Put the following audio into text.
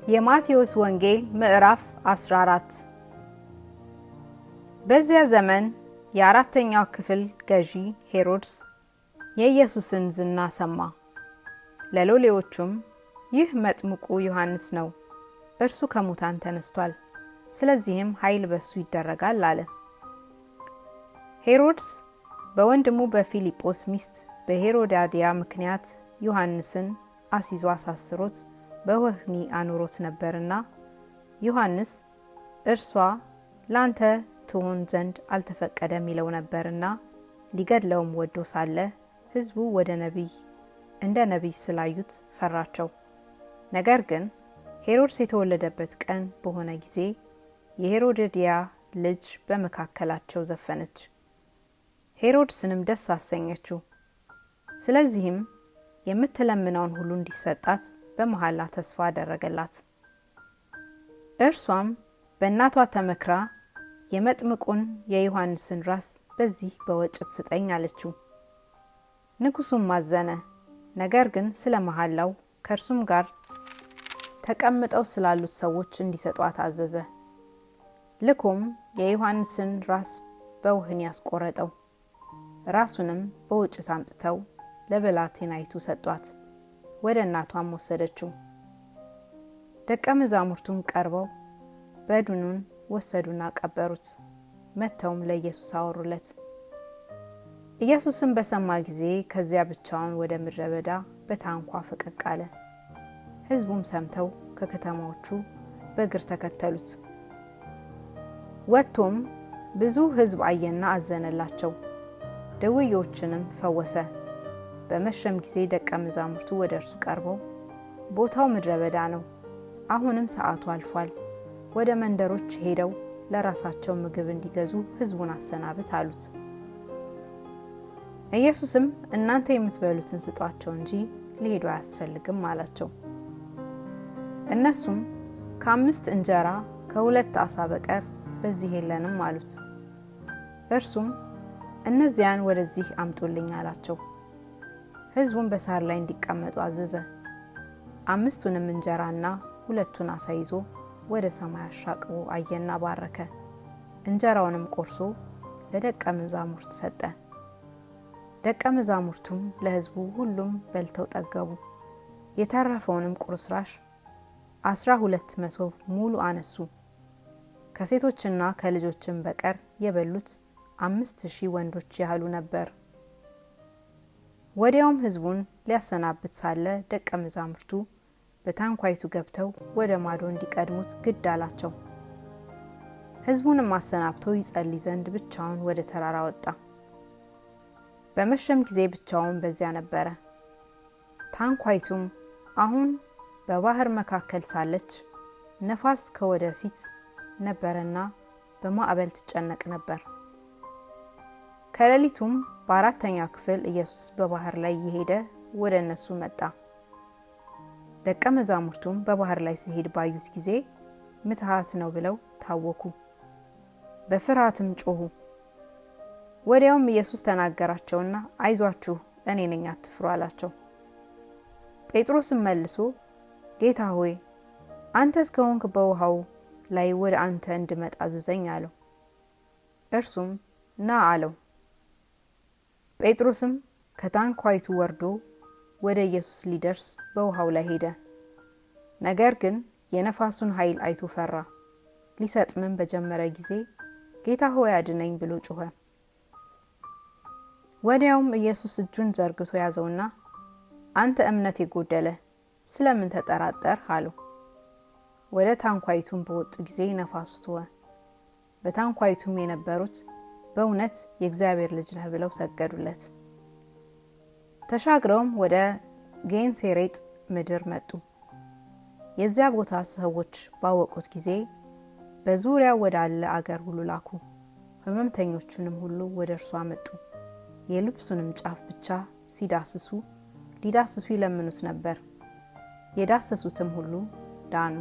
የማቴዎስ ወንጌል ምዕራፍ 14። በዚያ ዘመን የአራተኛው ክፍል ገዢ ሄሮድስ የኢየሱስን ዝና ሰማ። ለሎሌዎቹም ይህ መጥምቁ ዮሐንስ ነው፣ እርሱ ከሙታን ተነስቷል፣ ስለዚህም ኃይል በሱ ይደረጋል አለ። ሄሮድስ በወንድሙ በፊልጶስ ሚስት በሄሮዳዲያ ምክንያት ዮሐንስን አስይዞ አሳስሮት በወህኒ አኑሮት ነበርና ዮሐንስ እርሷ ላንተ ትሆን ዘንድ አልተፈቀደም ይለው ነበርና ሊገድለውም ወዶ ሳለ ሕዝቡ እንደ ነቢይ ስላዩት ፈራቸው። ነገር ግን ሄሮድስ የተወለደበት ቀን በሆነ ጊዜ የሄሮድያ ልጅ በመካከላቸው ዘፈነች፣ ሄሮድስንም ደስ አሰኘችው። ስለዚህም የምትለምነውን ሁሉ እንዲሰጣት በመሐላ ተስፋ አደረገላት። እርሷም በእናቷ ተመክራ የመጥምቁን የዮሐንስን ራስ በዚህ በወጭት ስጠኝ አለችው። ንጉሡም አዘነ። ነገር ግን ስለ መሐላው ከእርሱም ጋር ተቀምጠው ስላሉት ሰዎች እንዲሰጧት አዘዘ። ልኮም የዮሐንስን ራስ በወህኒ ያስቆረጠው። ራሱንም በወጭት አምጥተው ለብላቴናይቱ ሰጧት። ወደ እናቷም ወሰደችው። ደቀ መዛሙርቱም ቀርበው በድኑን ወሰዱና ቀበሩት። መጥተውም ለኢየሱስ አወሩለት። ኢየሱስም በሰማ ጊዜ ከዚያ ብቻውን ወደ ምድረ በዳ በታንኳ ፈቀቅ አለ። ሕዝቡም ሰምተው ከከተማዎቹ በእግር ተከተሉት። ወጥቶም ብዙ ሕዝብ አየና አዘነላቸው፣ ደዌዮችንም ፈወሰ። በመሸም ጊዜ ደቀ መዛሙርቱ ወደ እርሱ ቀርበው ቦታው ምድረ በዳ ነው፣ አሁንም ሰዓቱ አልፏል፣ ወደ መንደሮች ሄደው ለራሳቸው ምግብ እንዲገዙ ሕዝቡን አሰናብት አሉት። ኢየሱስም እናንተ የምትበሉትን ስጧቸው እንጂ ሊሄዱ አያስፈልግም አላቸው። እነሱም ከ5 እንጀራ ከ2 ዓሣ በቀር በዚህ የለንም አሉት። እርሱም እነዚያን ወደዚህ አምጡልኝ አላቸው። ሕዝቡን በሳር ላይ እንዲቀመጡ አዘዘ። 5ቱንም እንጀራና 2ቱን ዓሣ ይዞ ወደ ሰማይ አሻቅቦ አየና ባረከ። እንጀራውንም ቆርሶ ለደቀ መዛሙርት ሰጠ። ደቀ መዛሙርቱም ለሕዝቡ ሁሉም በልተው ጠገቡ። የተረፈውንም ቁርስራሽ 12 መሶብ ሙሉ አነሱ። ከሴቶችና ከልጆችም በቀር የበሉት 5000 ወንዶች ያህሉ ነበር። ወዲያውም ሕዝቡን ሊያሰናብት ሳለ ደቀ መዛሙርቱ በታንኳይቱ ገብተው ወደ ማዶ እንዲቀድሙት ግድ አላቸው። ሕዝቡንም አሰናብቶ ይጸልይ ዘንድ ብቻውን ወደ ተራራ ወጣ። በመሸም ጊዜ ብቻውን በዚያ ነበረ። ታንኳይቱም አሁን በባህር መካከል ሳለች ነፋስ ከወደፊት ነበረና በማዕበል ትጨነቅ ነበር። ከሌሊቱም በ4ኛው ክፍል ኢየሱስ በባህር ላይ እየሄደ ወደ እነሱ መጣ። ደቀ መዛሙርቱም በባህር ላይ ሲሄድ ባዩት ጊዜ ምትሃት ነው ብለው ታወኩ፣ በፍርሃትም ጮኹ። ወዲያውም ኢየሱስ ተናገራቸውና አይዟችሁ፣ እኔ ነኝ፣ አትፍሩ አላቸው። ጴጥሮስም መልሶ ጌታ ሆይ፣ አንተ እስከሆንክ በውሃው ላይ ወደ አንተ እንድመጣ አዘዘኝ አለው። እርሱም ና አለው። ጴጥሮስም ከታንኳይቱ ወርዶ ወደ ኢየሱስ ሊደርስ በውሃው ላይ ሄደ። ነገር ግን የነፋሱን ኃይል አይቶ ፈራ። ሊሰጥምም በጀመረ ጊዜ ጌታ ሆይ አድነኝ ብሎ ጮኸ። ወዲያውም ኢየሱስ እጁን ዘርግቶ ያዘውና አንተ እምነት የጎደለ ስለምን ተጠራጠርህ አለው። ወደ ታንኳይቱም በወጡ ጊዜ ነፋሱ ተወ። በታንኳይቱም የነበሩት በእውነት የእግዚአብሔር ልጅ ነህ ብለው ሰገዱለት። ተሻግረውም ወደ ጌንሴሬጥ ምድር መጡ። የዚያ ቦታ ሰዎች ባወቁት ጊዜ በዙሪያው ወዳለ አገር ሁሉ ላኩ። ሕመምተኞቹንም ሁሉ ወደ እርሱ አመጡ። የልብሱንም ጫፍ ብቻ ሊዳስሱ ይለምኑት ነበር። የዳሰሱትም ሁሉ ዳኑ።